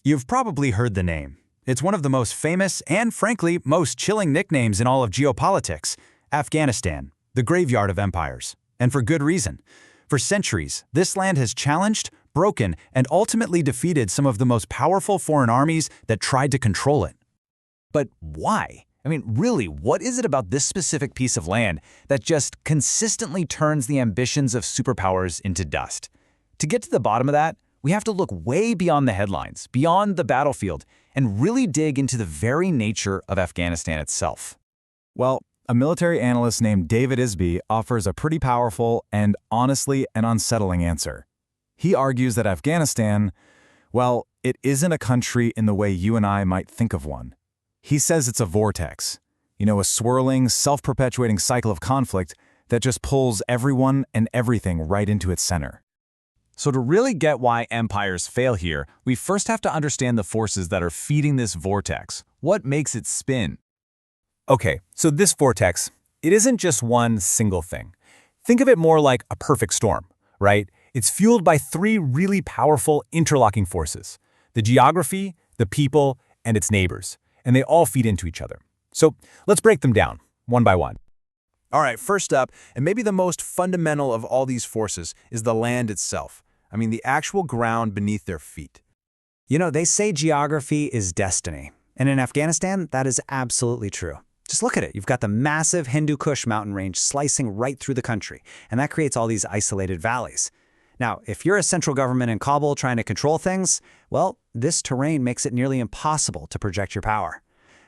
You've probably heard the name. It's one of the most famous and, frankly, most chilling nicknames in all of geopolitics: Afghanistan, the graveyard of empires. And for good reason. For centuries, this land has challenged, broken, and ultimately defeated some of the most powerful foreign armies that tried to control it. But why? I mean, really, what is it about this specific piece of land that just consistently turns the ambitions of superpowers into dust? To get to the bottom of that, we have to look way beyond the headlines, beyond the battlefield, and really dig into the very nature of Afghanistan itself. Well, a military analyst named David Isby offers a pretty powerful and, honestly, an unsettling answer. He argues that Afghanistan, well, it isn't a country in the way you and I might think of one. He says it's a vortex, a swirling, self-perpetuating cycle of conflict that just pulls everyone and everything right into its center. So to really get why empires fail here, we first have to understand the forces that are feeding this vortex. What makes it spin? Okay, so this vortex, it isn't just one single thing. Think of it more like a perfect storm, right? It's fueled by three really powerful interlocking forces: the geography, the people, and its neighbors. And they all feed into each other. So let's break them down, one by one. All right, first up, and maybe the most fundamental of all these forces, is the land itself. I mean, the actual ground beneath their feet. They say geography is destiny. And in Afghanistan, that is absolutely true. Just look at it. You've got the massive Hindu Kush mountain range slicing right through the country, and that creates all these isolated valleys. Now, if you're a central government in Kabul trying to control things, well, this terrain makes it nearly impossible to project your power.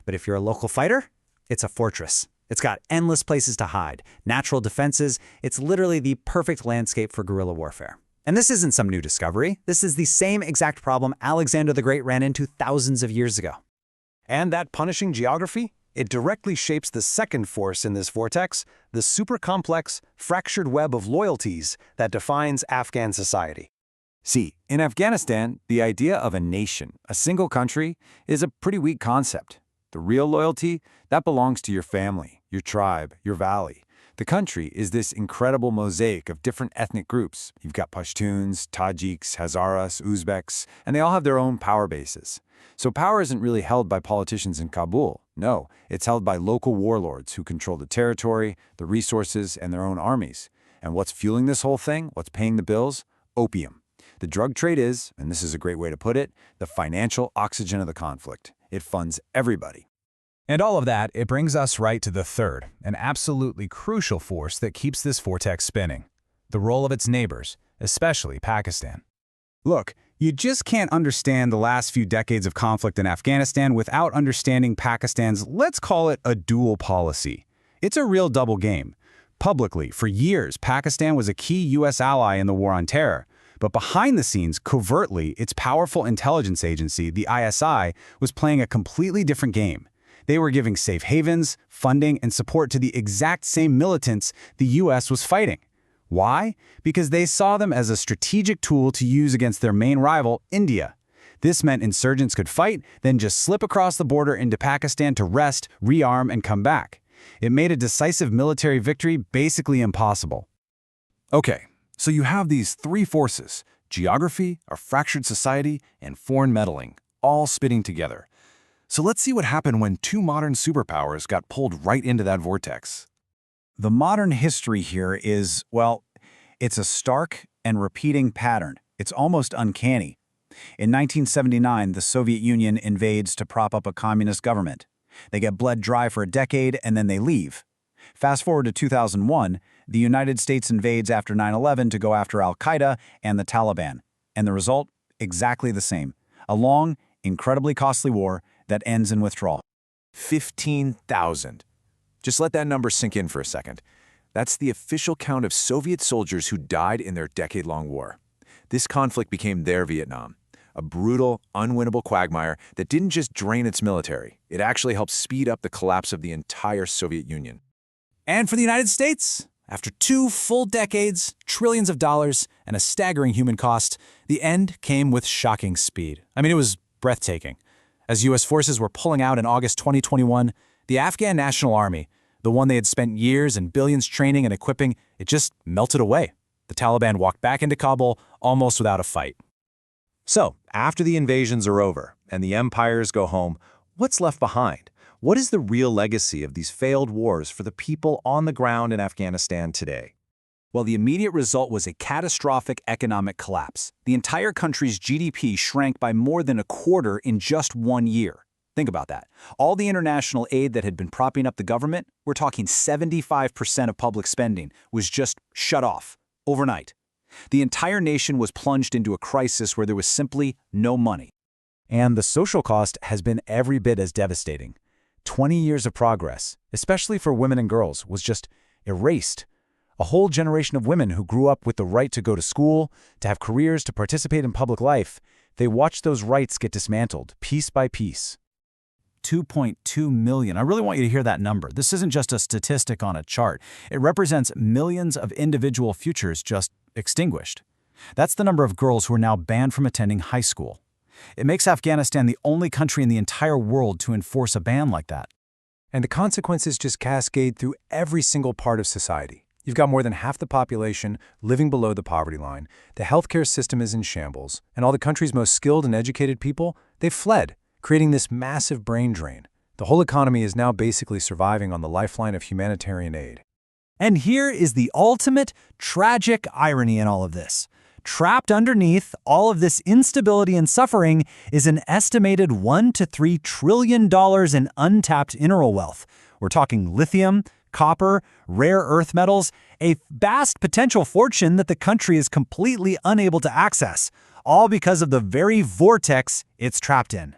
But if you're a local fighter, it's a fortress. It's got endless places to hide, natural defenses. It's literally the perfect landscape for guerrilla warfare. And this isn't some new discovery. This is the same exact problem Alexander the Great ran into thousands of years ago. And that punishing geography? It directly shapes the second force in this vortex, the super-complex, fractured web of loyalties that defines Afghan society. See, in Afghanistan, the idea of a nation, a single country, is a pretty weak concept. The real loyalty, that belongs to your family, your tribe, your valley. The country is this incredible mosaic of different ethnic groups. You've got Pashtuns, Tajiks, Hazaras, Uzbeks, and they all have their own power bases. So power isn't really held by politicians in Kabul. No, it's held by local warlords who control the territory, the resources, and their own armies. And what's fueling this whole thing? What's paying the bills? Opium. The drug trade is, and this is a great way to put it, the financial oxygen of the conflict. It funds everybody. And all of that, it brings us right to the third, an absolutely crucial force that keeps this vortex spinning: the role of its neighbors, especially Pakistan. Look, you just can't understand the last few decades of conflict in Afghanistan without understanding Pakistan's, let's call it, a dual policy. It's a real double game. Publicly, for years, Pakistan was a key U.S. ally in the war on terror. But behind the scenes, covertly, its powerful intelligence agency, the ISI, was playing a completely different game. They were giving safe havens, funding, and support to the exact same militants the U.S. was fighting. Why? Because they saw them as a strategic tool to use against their main rival, India. This meant insurgents could fight, then just slip across the border into Pakistan to rest, rearm, and come back. It made a decisive military victory basically impossible. Okay, so you have these three forces: geography, a fractured society, and foreign meddling, all spitting together. So let's see what happened when two modern superpowers got pulled right into that vortex. The modern history here is, well, it's a stark and repeating pattern. It's almost uncanny. In 1979, the Soviet Union invades to prop up a communist government. They get bled dry for a decade, and then they leave. Fast forward to 2001, the United States invades after 9/11 to go after al-Qaeda and the Taliban. And the result? Exactly the same. A long, incredibly costly war that ends in withdrawal. 15,000. Just let that number sink in for a second. That's the official count of Soviet soldiers who died in their decade-long war. This conflict became their Vietnam, a brutal, unwinnable quagmire that didn't just drain its military. It actually helped speed up the collapse of the entire Soviet Union. And for the United States, after 2 full decades, trillions of dollars, and a staggering human cost, the end came with shocking speed. I mean, it was breathtaking. As U.S. forces were pulling out in August 2021, the Afghan National Army, the one they had spent years and billions training and equipping, it just melted away. The Taliban walked back into Kabul almost without a fight. So, after the invasions are over and the empires go home, what's left behind? What is the real legacy of these failed wars for the people on the ground in Afghanistan today? Well, the immediate result was a catastrophic economic collapse. The entire country's GDP shrank by more than a quarter in just 1 year. Think about that. All the international aid that had been propping up the government, we're talking 75% of public spending, was just shut off overnight. The entire nation was plunged into a crisis where there was simply no money. And the social cost has been every bit as devastating. 20 years of progress, especially for women and girls, was just erased. A whole generation of women who grew up with the right to go to school, to have careers, to participate in public life, they watched those rights get dismantled, piece by piece. 2.2 million. I really want you to hear that number. This isn't just a statistic on a chart. It represents millions of individual futures just extinguished. That's the number of girls who are now banned from attending high school. It makes Afghanistan the only country in the entire world to enforce a ban like that. And the consequences just cascade through every single part of society. You've got more than half the population living below the poverty line, the healthcare system is in shambles, and all the country's most skilled and educated people, they've fled, creating this massive brain drain. The whole economy is now basically surviving on the lifeline of humanitarian aid. And here is the ultimate tragic irony in all of this. Trapped underneath all of this instability and suffering is an estimated $1 to $3 trillion in untapped mineral wealth. We're talking lithium, copper, rare earth metals, a vast potential fortune that the country is completely unable to access, all because of the very vortex it's trapped in.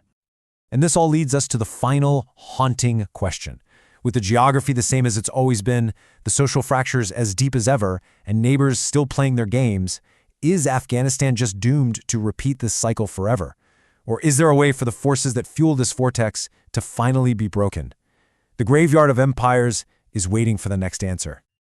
And this all leads us to the final haunting question. With the geography the same as it's always been, the social fractures as deep as ever, and neighbors still playing their games, is Afghanistan just doomed to repeat this cycle forever? Or is there a way for the forces that fuel this vortex to finally be broken? The graveyard of empires is waiting for the next answer.